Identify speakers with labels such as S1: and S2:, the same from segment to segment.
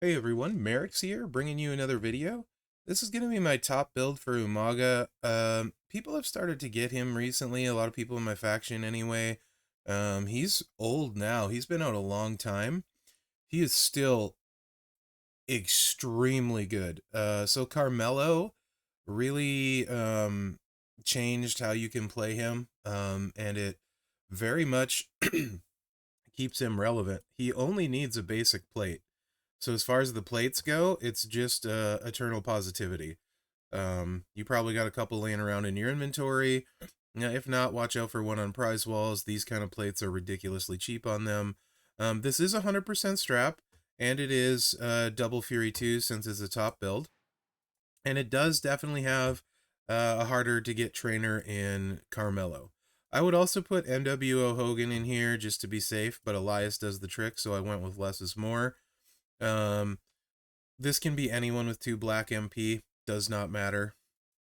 S1: Hey everyone, Mherex here, bringing you another video. This is going to be my top build for Umaga. People have started to get him recently, a lot of people in my faction anyway. He's old now, he's been out a long time. He is still extremely good. So Carmelo really changed how you can play him, and it very much keeps him relevant. He only needs a basic plate. So as far as the plates go, it's just eternal positivity. You probably got a couple laying around in your inventory. Now, if not, watch out for one on prize walls. These kind of plates are ridiculously cheap on them. This is 100% strap, and it is double Fury 2 since it's a top build. And it does definitely have a harder to get trainer in Carmelo. I would also put NWO Hogan in here just to be safe, but Elias does the trick, so I went with less is more. Um, this can be anyone with 2 black MP, does not matter.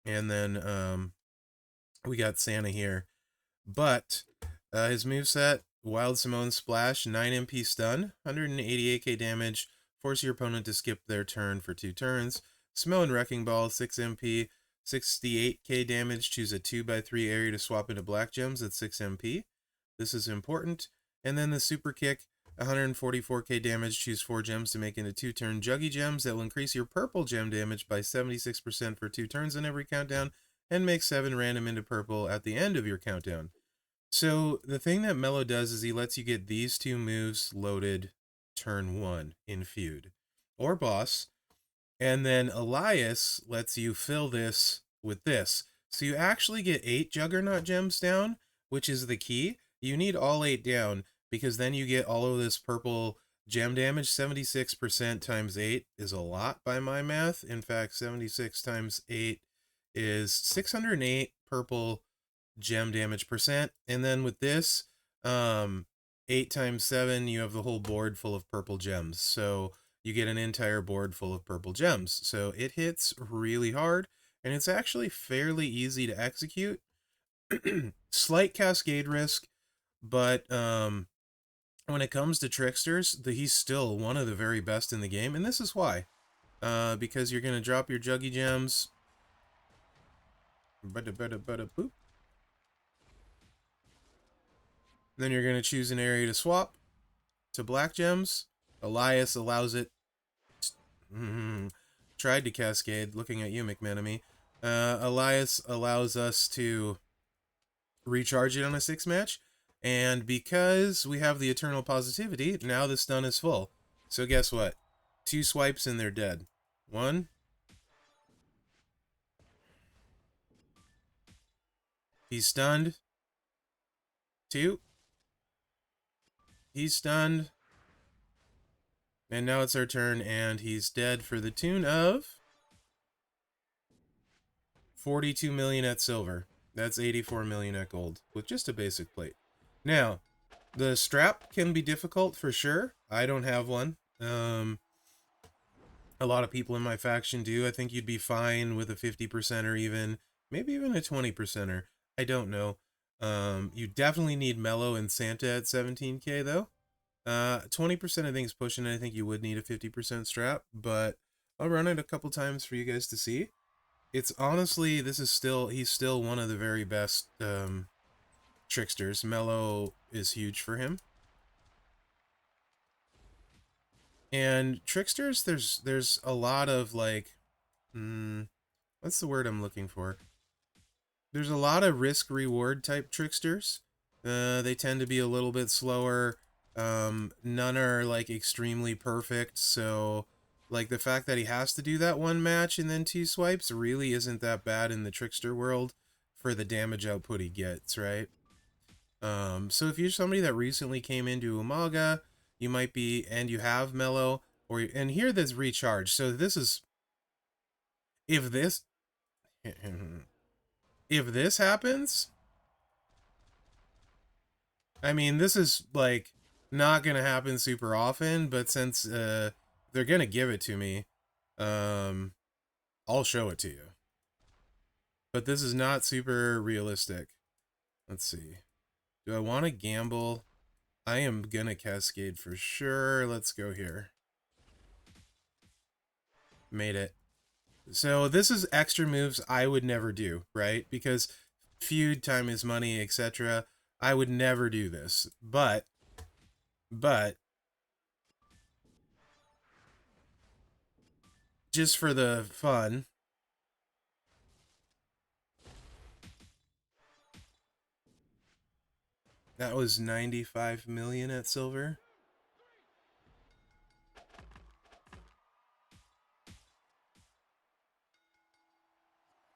S1: And then we got Santa here. But his moveset, Wild Simone Splash, 9 MP stun, 188k damage, force your opponent to skip their turn for 2 turns. Samoan Wrecking Ball, 6 MP, 68k damage, choose a 2x3 area to swap into black gems at 6 MP. This is important. And then the Super Kick, 144k damage, choose 4 gems to make into 2-turn Juggy Gems that will increase your purple gem damage by 76% for 2 turns in every countdown, and make 7 random into purple at the end of your countdown. So the thing that Mello does is he lets you get these 2 moves loaded turn 1 in feud or boss, and then Elias lets you fill this with this. So you actually get 8 Juggernaut gems down, which is the key. You need all 8 down, because then you get all of this purple gem damage. 76% times 8 is a lot by my math. In fact, 76 times 8 is 608 purple gem damage percent. And then with this, 8 times 7, you have the whole board full of purple gems. So you get an entire board full of purple gems. So it hits really hard, and it's actually fairly easy to execute. Slight cascade risk, but when it comes to Tricksters, he's still one of the very best in the game, and this is why. Because you're going to drop your Juggy Gems. Boop. Then you're going to choose an area to swap to black gems. Elias allows it. Tried to cascade, looking at you, McMenemy. Elias allows us to recharge it on a 6 match. And because we have the eternal positivity, now the stun is full. So guess what? 2 swipes and they're dead. 1. He's stunned. 2. He's stunned. And now it's our turn, and he's dead for the tune of 42 million at silver. That's 84 million at gold, with just a basic plate. Now, the strap can be difficult for sure. I don't have one. A lot of people in my faction do. I think you'd be fine with a 50% or maybe even a 20%er. I don't know. You definitely need Mellow and Santa at 17k though. 20% I think is pushing it. I think you would need a 50% strap, but I'll run it a couple times for you guys to see. It's honestly, he's still one of the very best Tricksters. Mellow is huge for him. And Tricksters, there's a lot of like, what's the word I'm looking for? There's a lot of risk-reward type Tricksters. They tend to be a little bit slower. None are like extremely perfect, so like the fact that he has to do that 1 match and then 2 swipes really isn't that bad in the Trickster world for the damage output he gets, right? So if you're somebody that recently came into Umaga, you might be, and you have Mellow, and here there's recharge. So this is, if this, if this happens, I mean, this is like not gonna happen super often, but since they're gonna give it to me, I'll show it to you. But this is not super realistic. Let's see. Do I want to gamble? I am gonna cascade for sure. Let's go here. made it. So this is extra moves I would never do, right? Because feud, time is money, etc. I would never do this. But just for the fun, that was 95 million at silver.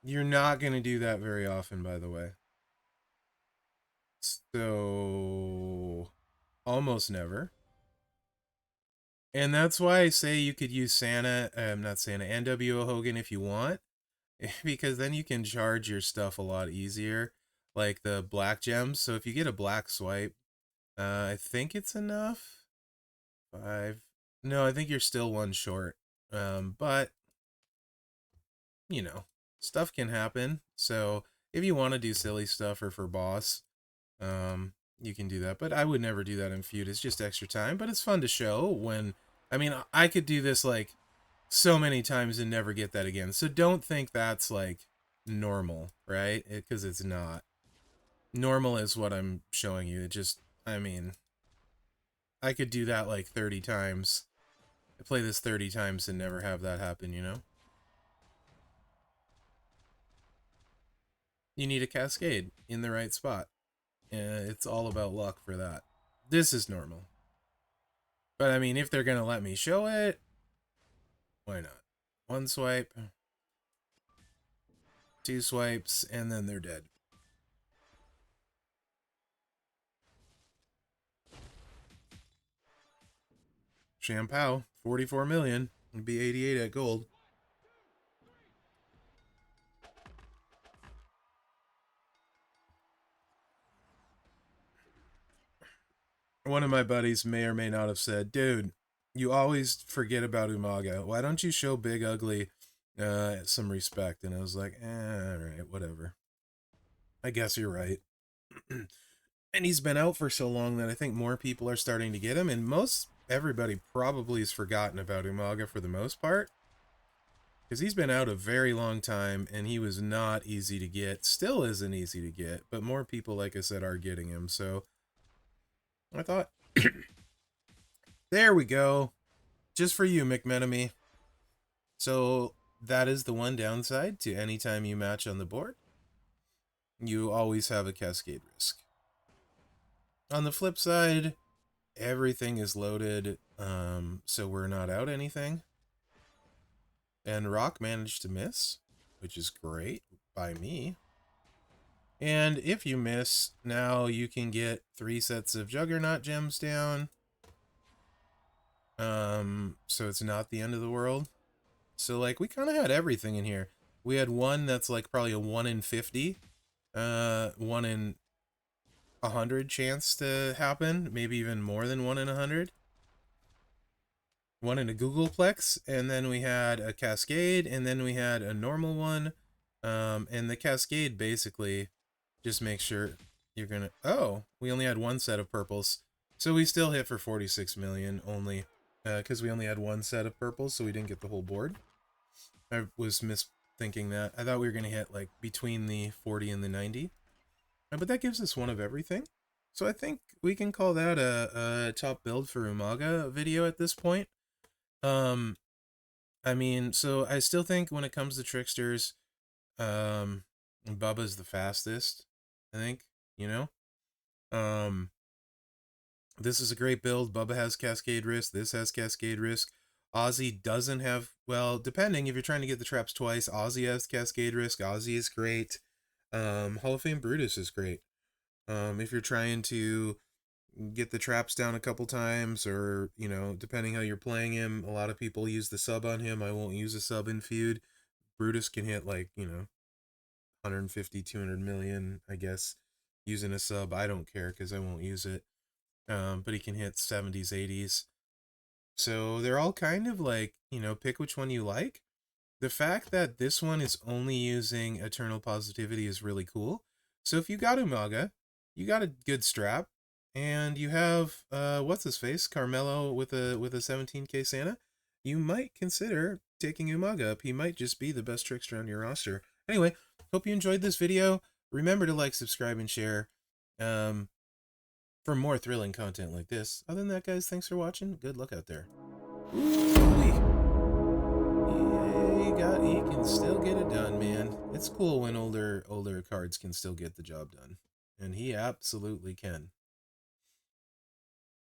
S1: You're not going to do that very often, by the way. So, almost never. And that's why I say you could use Santa, not Santa, NWO Hogan if you want, because then you can charge your stuff a lot easier, like the black gems. So if you get a black swipe, I think it's enough. 5. No, I think you're still one short. But, you know, stuff can happen. So if you want to do silly stuff or for boss, you can do that. But I would never do that in feud. It's just extra time, but it's fun to show when, I mean, I could do this like so many times and never get that again. So don't think that's like normal, right? Because it's not. Normal is what I'm showing you. It just, I mean, I could do that like 30 times. I play this 30 times and never have that happen, you know? You need a cascade in the right spot. It's all about luck for that. This is normal. But I mean, if they're going to let me show it, why not? One swipe, two swipes, and then they're dead. Shampoo, 44 million. It'd be 88 at gold. One of my buddies may or may not have said, dude, you always forget about Umaga. Why don't you show Big Ugly some respect? And I was like, all right, whatever. I guess you're right. And he's been out for so long that I think more people are starting to get him, and most everybody probably has forgotten about Umaga for the most part. Because he's been out a very long time, and he was not easy to get. Still isn't easy to get, but more people, like I said, are getting him. So I thought, there we go. Just for you, McMenemy. So that is the one downside to any time you match on the board. You always have a cascade risk. On the flip side, everything is loaded, so we're not out anything. And Rock managed to miss, which is great by me. And if you miss, now you can get 3 sets of Juggernaut gems down. So it's not the end of the world. So, like, we kind of had everything in here. We had one that's, like, probably a 1 in 50. 1 in 100 chance to happen. Maybe even more than 1 in 100. One in a Googleplex. And then we had a Cascade. And then we had a normal one. And the Cascade basically just makes sure you're going to... Oh, we only had 1 set of purples. So we still hit for 46 million only. Because we only had 1 set of purples, so we didn't get the whole board. I was misthinking that. I thought we were going to hit like between the 40 and the 90. But that gives us 1 of everything. So I think we can call that a top build for Umaga video at this point. I mean, so I still think when it comes to Tricksters, Bubba's the fastest, I think, you know? This is a great build. Bubba has Cascade Risk. This has Cascade Risk. Ozzy doesn't have, well, depending, if you're trying to get the traps twice, Ozzy has Cascade Risk. Ozzy is great. Hall of Fame Brutus is great. If you're trying to get the traps down a couple times, or, you know, depending how you're playing him, a lot of people use the sub on him. I won't use a sub in feud. Brutus can hit, like, you know, 150, 200 million, I guess, using a sub. I don't care because I won't use it. But he can hit 70s, 80s. So they're all kind of like, you know, pick which one you like. The fact that this one is only using Eternal Positivity is really cool. So if you got Umaga, you got a good strap, and you have what's his face, Carmelo with a 17k Santa, you might consider taking Umaga up. He might just be the best trickster on your roster. Anyway, hope you enjoyed this video. Remember to like, subscribe, and share for more thrilling content like this. Other than that, guys, thanks for watching. Good luck out there. Ooh, he can still get it done, man. It's cool when older cards can still get the job done. And he absolutely can.